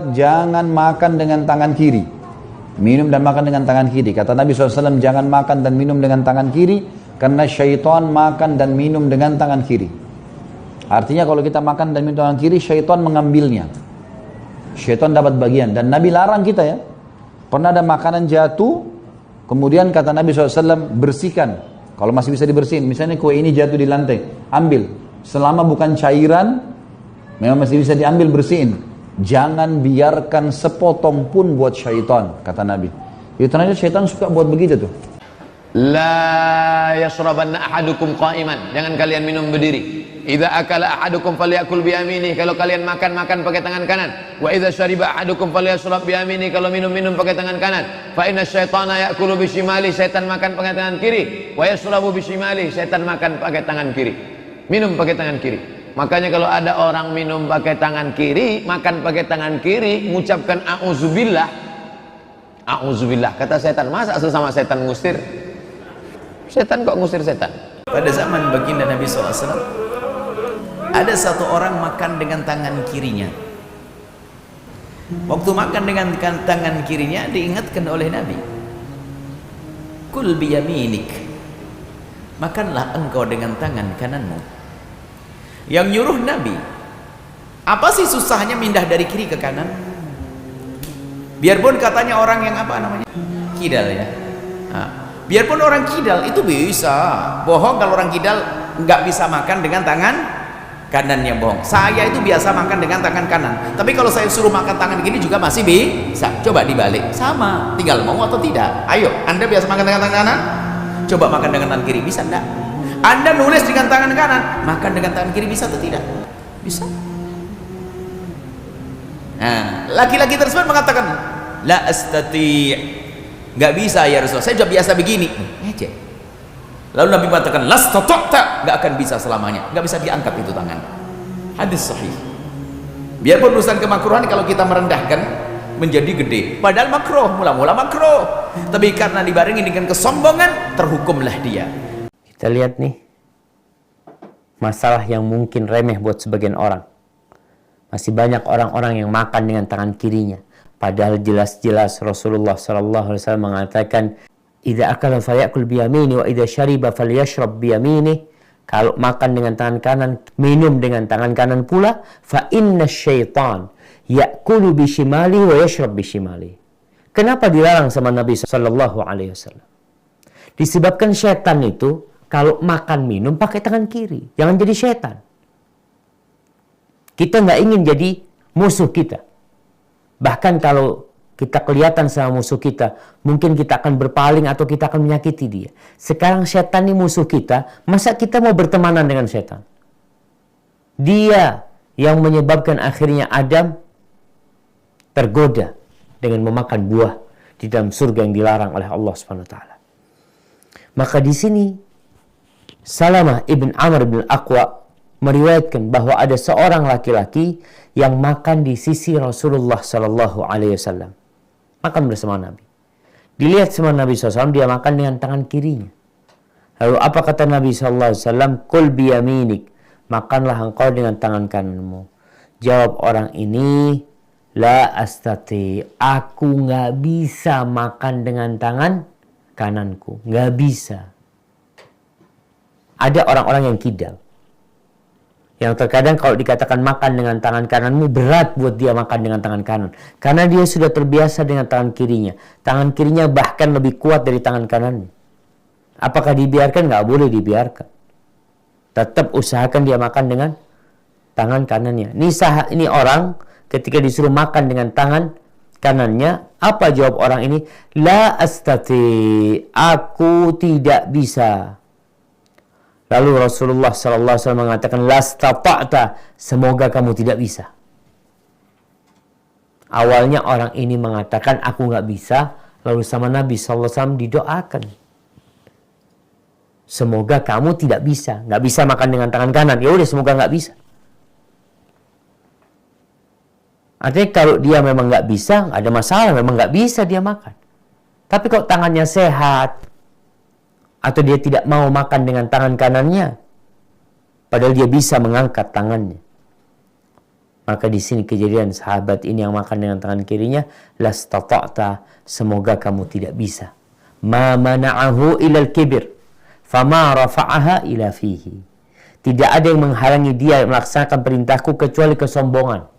jangan makan dengan tangan kiri. Minum dan makan dengan tangan kiri. Kata Nabi SAW, jangan makan dan minum dengan tangan kiri, karena syaitan makan dan minum dengan tangan kiri. Artinya kalau kita makan dan minum tangan kiri, syaitan mengambilnya. Syaitan dapat bagian. Dan Nabi larang kita ya. Pernah ada makanan jatuh, kemudian kata Nabi SAW, bersihkan. Kalau masih bisa dibersihin, misalnya kue ini jatuh di lantai, ambil. Selama bukan cairan, memang masih bisa diambil, bersihin. Jangan biarkan sepotong pun buat syaitan, kata Nabi. Itu ternyata syaitan suka buat begitu tuh. La yashrabanna ahadukum qa'iman. Jangan kalian minum berdiri. Idza akala ahadukum falyakul bi yaminihi. Kalau kalian makan pakai tangan kanan. Wa idza syariba ahadukum falyashrab bi yaminihi. Kalau minum pakai tangan kanan. Fa inna syaitana ya'kulu bi shimali. Syaitan makan pakai tangan kiri. Wa yashrabu bi shimali. Syaitan makan pakai tangan kiri. Minum pakai tangan kiri. Makanya kalau ada orang minum pakai tangan kiri, makan pakai tangan kiri, mengucapkan a'udzubillah. A'udzubillah. Kata setan, masa sesama setan ngusir? Setan kok ngusir setan? Pada zaman baginda Nabi SAW, ada satu orang makan dengan tangan kirinya. Waktu makan dengan tangan kirinya, diingatkan oleh Nabi, kul biyaminik, makanlah engkau dengan tangan kananmu. Yang nyuruh Nabi, apa sih susahnya pindah dari kiri ke kanan? Biarpun katanya orang yang apa namanya, kidal ya. Biarpun orang kidal itu bisa bohong. Kalau orang kidal nggak bisa makan dengan tangan kanannya, bohong. Saya itu biasa makan dengan tangan kanan, tapi kalau saya suruh makan tangan gini juga masih bisa. Coba dibalik, sama, tinggal mau atau tidak. Ayo, Anda biasa makan dengan tangan kanan, coba makan dengan tangan kiri, bisa enggak? Anda nulis dengan tangan kanan, makan dengan tangan kiri bisa atau tidak? Bisa. Nah, laki-laki tersebut mengatakan, la astati', nggak bisa ya Rasulullah, saya sudah biasa begini. Ejek. Lalu Nabi mengatakan, lastata'ta, nggak akan bisa selamanya, nggak bisa diangkat itu tangan. Hadis sahih. Biarpun urusan kemakruhan kalau kita merendahkan menjadi gede, padahal makruh, mula-mula makruh, tapi karena dibarengi dengan kesombongan, terhukumlah dia. Kita lihat nih, masalah yang mungkin remeh buat sebagian orang. Masih banyak orang-orang yang makan dengan tangan kirinya. Padahal jelas-jelas Rasulullah SAW mengatakan, idza akala falyakul biyamini wa idza syariba falyashrab biyamini. Kalau makan dengan tangan kanan, minum dengan tangan kanan pula. Fa inna syaitan ya'kulu bishimali wa yashrab bishimali. Kenapa dilarang sama Nabi SAW? Disebabkan syaitan itu kalau makan minum pakai tangan kiri. Jangan jadi syaitan. Kita nggak ingin jadi musuh kita. Bahkan kalau kita kelihatan sama musuh kita, mungkin kita akan berpaling atau kita akan menyakiti dia. Sekarang syaitan ini musuh kita, masa kita mau bertemanan dengan syaitan? Dia yang menyebabkan akhirnya Adam tergoda dengan memakan buah di dalam surga yang dilarang oleh Allah SWT. Maka di sini Salamah ibn Amr bin Aqwa meriwayatkan bahwa ada seorang laki-laki yang makan di sisi Rasulullah SAW. Makan bersama Nabi. Dilihat sama Nabi SAW, dia makan dengan tangan kirinya. Lalu apa kata Nabi SAW? Kul biyaminik, makanlah engkau dengan tangan kananmu. Jawab orang ini, la astati, aku nggak bisa makan dengan tangan kananku. Nggak bisa. Ada orang-orang yang kidal, yang terkadang kalau dikatakan makan dengan tangan kananmu, berat buat dia makan dengan tangan kanan. Karena dia sudah terbiasa dengan tangan kirinya. Tangan kirinya bahkan lebih kuat dari tangan kanannya. Apakah dibiarkan? Nggak boleh dibiarkan. Tetap usahakan dia makan dengan tangan kanannya. Ini orang ketika disuruh makan dengan tangan kanannya, apa jawab orang ini? La astati, aku tidak bisa. Lalu Rasulullah SAW mengatakan, lastata'ta, semoga kamu tidak bisa. Awalnya orang ini mengatakan, aku nggak bisa. Lalu sama Nabi SAW didoakan, semoga kamu tidak bisa. Nggak bisa makan dengan tangan kanan. Ya udah, semoga nggak bisa. Artinya kalau dia memang nggak bisa, nggak ada masalah. Memang nggak bisa dia makan. Tapi kalau tangannya sehat, atau dia tidak mau makan dengan tangan kanannya, padahal dia bisa mengangkat tangannya, Maka di sini kejadian sahabat ini yang makan dengan tangan kirinya, lastata'ta, semoga kamu tidak bisa. Ma mana'ahu ilal kibir, fama rafa'aha ila fihi. Tidak ada yang menghalangi dia melaksanakan perintahku kecuali kesombongan.